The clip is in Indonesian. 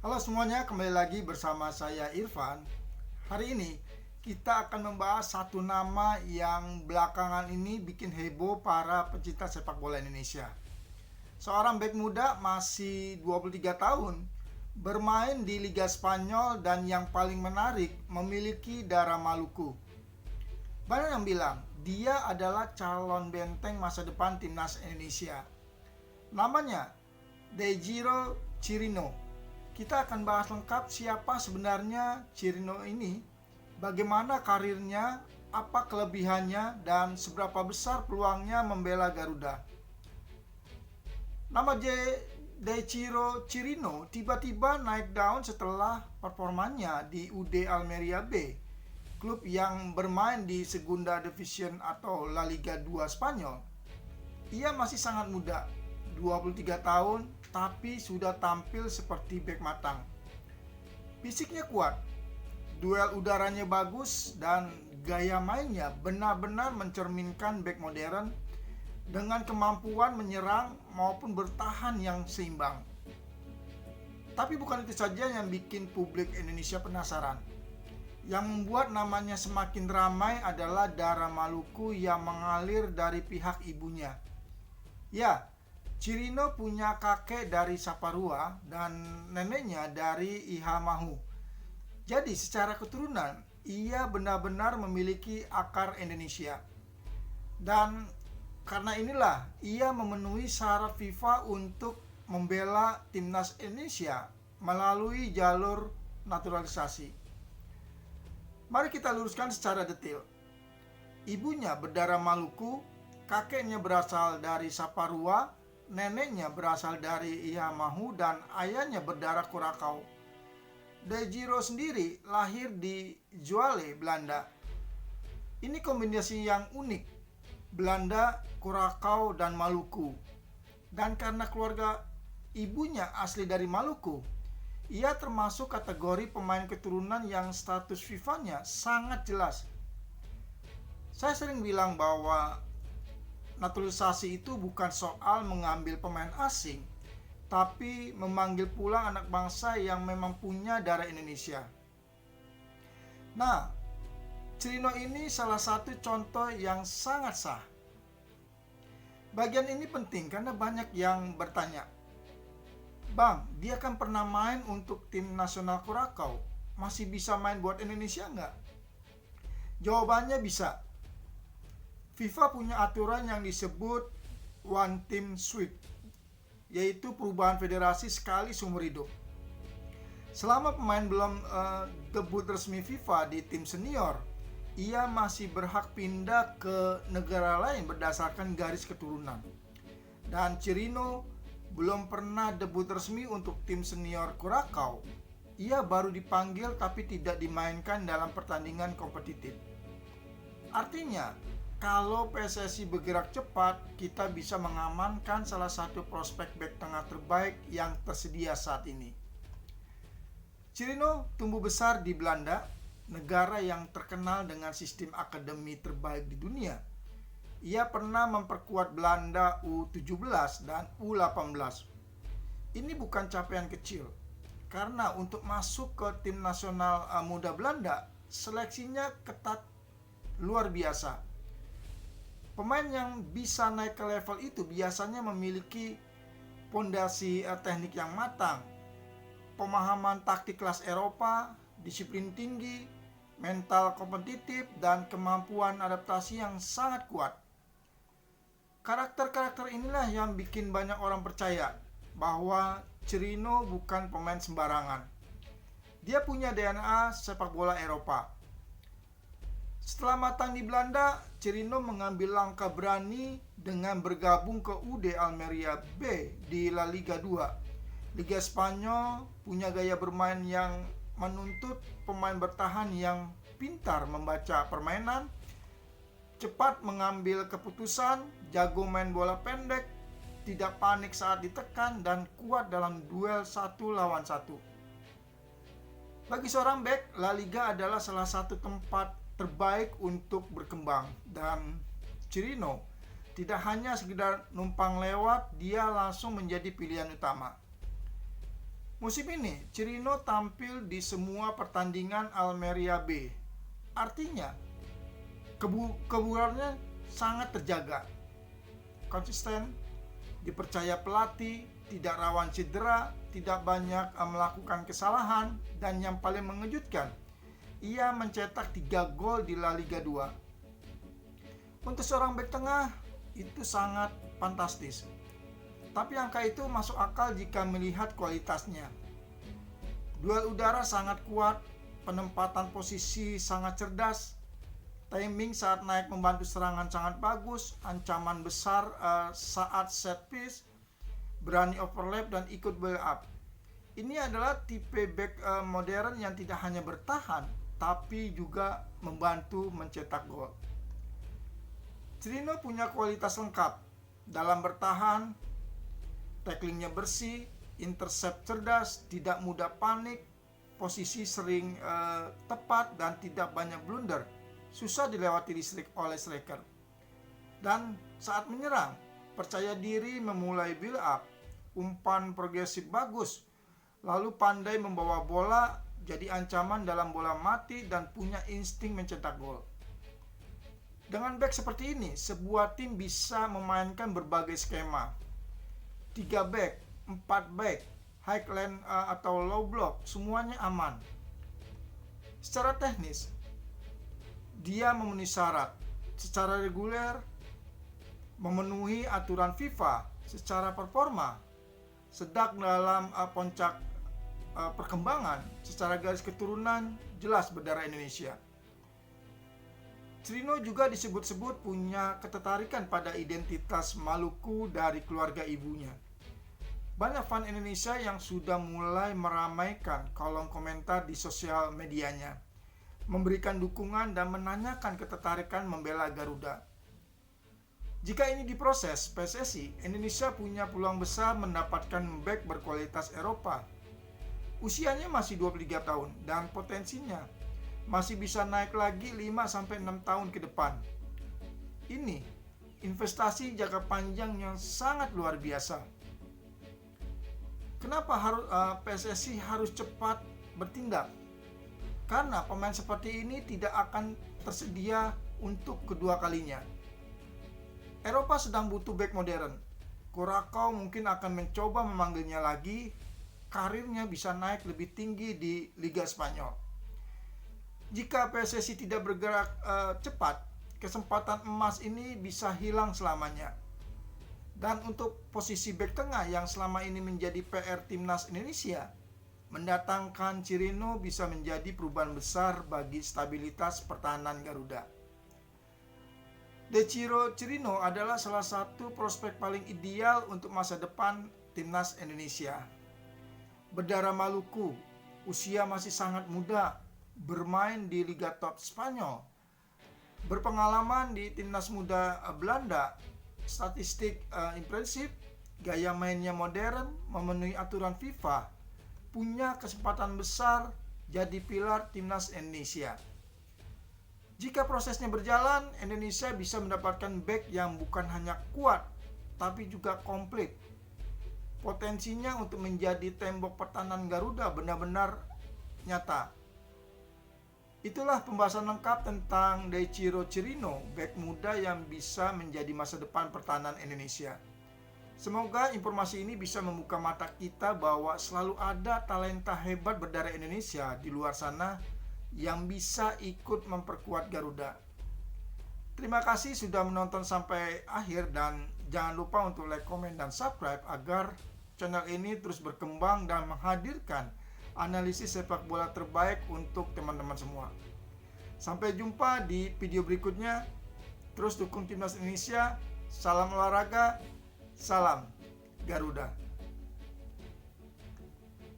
Halo semuanya, kembali lagi bersama saya Irfan. Hari ini kita akan membahas satu nama yang belakangan ini bikin heboh para pecinta sepak bola Indonesia. Seorang bek muda masih 23 tahun, bermain di Liga Spanyol dan yang paling menarik memiliki darah Maluku. Banyak yang bilang dia adalah calon benteng masa depan timnas Indonesia. Namanya Dejiro Chirino. Kita akan bahas lengkap siapa sebenarnya Chirino ini, bagaimana karirnya, apa kelebihannya, dan seberapa besar peluangnya membela Garuda. Nama Deichiro Chirino tiba-tiba naik daun setelah performanya di UD Almeria B, klub yang bermain di Segunda Division atau La Liga 2 Spanyol. Ia masih sangat muda, 23 tahun, tapi sudah tampil seperti bek matang. Fisiknya kuat, duel udaranya bagus, dan gaya mainnya benar-benar mencerminkan bek modern dengan kemampuan menyerang maupun bertahan yang seimbang. Tapi bukan itu saja yang bikin publik Indonesia penasaran. Yang membuat namanya semakin ramai adalah darah Maluku yang mengalir dari pihak ibunya. Ya, Chirino punya kakek dari Saparua dan neneknya dari Ihamahu. Jadi secara keturunan, ia benar-benar memiliki akar Indonesia. Dan karena inilah ia memenuhi syarat FIFA untuk membela timnas Indonesia melalui jalur naturalisasi. Mari kita luruskan secara detail. Ibunya berdarah Maluku, kakeknya berasal dari Saparua, neneknya berasal dari Ihamahu, dan ayahnya berdarah Curaçao. Dejiro sendiri lahir di Zwolle, Belanda. Ini kombinasi yang unik, Belanda, Curaçao, dan Maluku. Dan karena keluarga ibunya asli dari Maluku, ia termasuk kategori pemain keturunan yang status FIFA-nya sangat jelas. Saya sering bilang bahwa naturalisasi itu bukan soal mengambil pemain asing, tapi memanggil pulang anak bangsa yang memang punya darah Indonesia. Nah, Chirino ini salah satu contoh yang sangat sah. Bagian ini penting karena banyak yang bertanya, Bang, dia kan pernah main untuk tim nasional Curaçao, masih bisa main buat Indonesia nggak? Jawabannya bisa. FIFA punya aturan yang disebut One Team Sweep, yaitu perubahan federasi sekali seumur hidup. Selama pemain belum debut resmi FIFA di tim senior, ia masih berhak pindah ke negara lain berdasarkan garis keturunan. Dan Chirino belum pernah debut resmi untuk tim senior Curaçao. Ia baru dipanggil tapi tidak dimainkan dalam pertandingan kompetitif. Artinya, kalau PSSI bergerak cepat, kita bisa mengamankan salah satu prospek bek tengah terbaik yang tersedia saat ini. Chirino tumbuh besar di Belanda, negara yang terkenal dengan sistem akademi terbaik di dunia. Ia pernah memperkuat Belanda U17 dan U18. Ini bukan capaian kecil, karena untuk masuk ke tim nasional muda Belanda, seleksinya ketat luar biasa. Pemain yang bisa naik ke level itu biasanya memiliki fondasi teknik yang matang, pemahaman taktik kelas Eropa, disiplin tinggi, mental kompetitif, dan kemampuan adaptasi yang sangat kuat. Karakter-karakter inilah yang bikin banyak orang percaya bahwa Chirino bukan pemain sembarangan. Dia punya DNA sepak bola Eropa. Setelah matang di Belanda, Chirino mengambil langkah berani dengan bergabung ke UD Almeria B di La Liga 2. Liga Spanyol punya gaya bermain yang menuntut pemain bertahan yang pintar membaca permainan, cepat mengambil keputusan, jago main bola pendek, tidak panik saat ditekan, dan kuat dalam duel 1 lawan 1. Bagi seorang bek, La Liga adalah salah satu tempat terbaik untuk berkembang, dan Chirino tidak hanya sekedar numpang lewat, dia langsung menjadi pilihan utama. Musim ini, Chirino tampil di semua pertandingan Almeria B. Artinya, kebugarannya sangat terjaga. Konsisten, dipercaya pelatih, tidak rawan cedera, tidak banyak melakukan kesalahan, dan yang paling mengejutkan, ia mencetak 3 gol di La Liga 2. Untuk seorang bek tengah, itu sangat fantastis. Tapi angka itu masuk akal jika melihat kualitasnya. Duel udara sangat kuat, penempatan posisi sangat cerdas, timing saat naik membantu serangan sangat bagus, ancaman besar saat set piece, berani overlap dan ikut build up. Ini adalah tipe back modern yang tidak hanya bertahan, tapi juga membantu mencetak gol. Chirino punya kualitas lengkap dalam bertahan, tacklingnya bersih, intercept cerdas, tidak mudah panik, posisi sering tepat dan tidak banyak blunder, susah dilewati oleh striker. Dan saat menyerang, percaya diri memulai build up, umpan progresif bagus, lalu pandai membawa bola jadi ancaman dalam bola mati dan punya insting mencetak gol. Dengan back seperti ini, sebuah tim bisa memainkan berbagai skema. 3 back, 4 back, high line atau low block, semuanya aman. Secara teknis, dia memenuhi syarat. Secara reguler, memenuhi aturan FIFA. Secara performa, sedang dalam puncak perkembangan. Secara garis keturunan, jelas berdarah Indonesia. Chirino juga disebut-sebut punya ketertarikan pada identitas Maluku dari keluarga ibunya. Banyak fan Indonesia yang sudah mulai meramaikan kolom komentar di sosial medianya, memberikan dukungan dan menanyakan ketertarikan membela Garuda. Jika ini diproses, PSSI Indonesia punya peluang besar mendapatkan back berkualitas Eropa. Usianya masih 23 tahun dan potensinya masih bisa naik lagi 5-6 tahun ke depan. Ini investasi jangka panjang yang sangat luar biasa. Kenapa PSSI harus cepat bertindak? Karena pemain seperti ini tidak akan tersedia untuk kedua kalinya. Eropa sedang butuh back modern. Curacao mungkin akan mencoba memanggilnya lagi. Karirnya bisa naik lebih tinggi di Liga Spanyol. Jika PSSI tidak bergerak cepat, kesempatan emas ini bisa hilang selamanya. Dan untuk posisi bek tengah yang selama ini menjadi PR Timnas Indonesia, mendatangkan Chirino bisa menjadi perubahan besar bagi stabilitas pertahanan Garuda. De Chirino adalah salah satu prospek paling ideal untuk masa depan Timnas Indonesia. Berdarah Maluku, usia masih sangat muda, bermain di Liga Top Spanyol, berpengalaman di Timnas Muda Belanda, statistik impresif, gaya mainnya modern, memenuhi aturan FIFA, punya kesempatan besar jadi pilar Timnas Indonesia. Jika prosesnya berjalan, Indonesia bisa mendapatkan back yang bukan hanya kuat, tapi juga komplit. Potensinya untuk menjadi tembok pertahanan Garuda benar-benar nyata. Itulah pembahasan lengkap tentang Daichiro Chirino, bek muda yang bisa menjadi masa depan pertahanan Indonesia. Semoga informasi ini bisa membuka mata kita bahwa selalu ada talenta hebat berdarah Indonesia di luar sana yang bisa ikut memperkuat Garuda. Terima kasih sudah menonton sampai akhir dan jangan lupa untuk like, komen, dan subscribe agar channel ini terus berkembang dan menghadirkan analisis sepak bola terbaik untuk teman-teman semua. Sampai jumpa di video berikutnya. Terus dukung Timnas Indonesia. Salam olahraga, salam Garuda.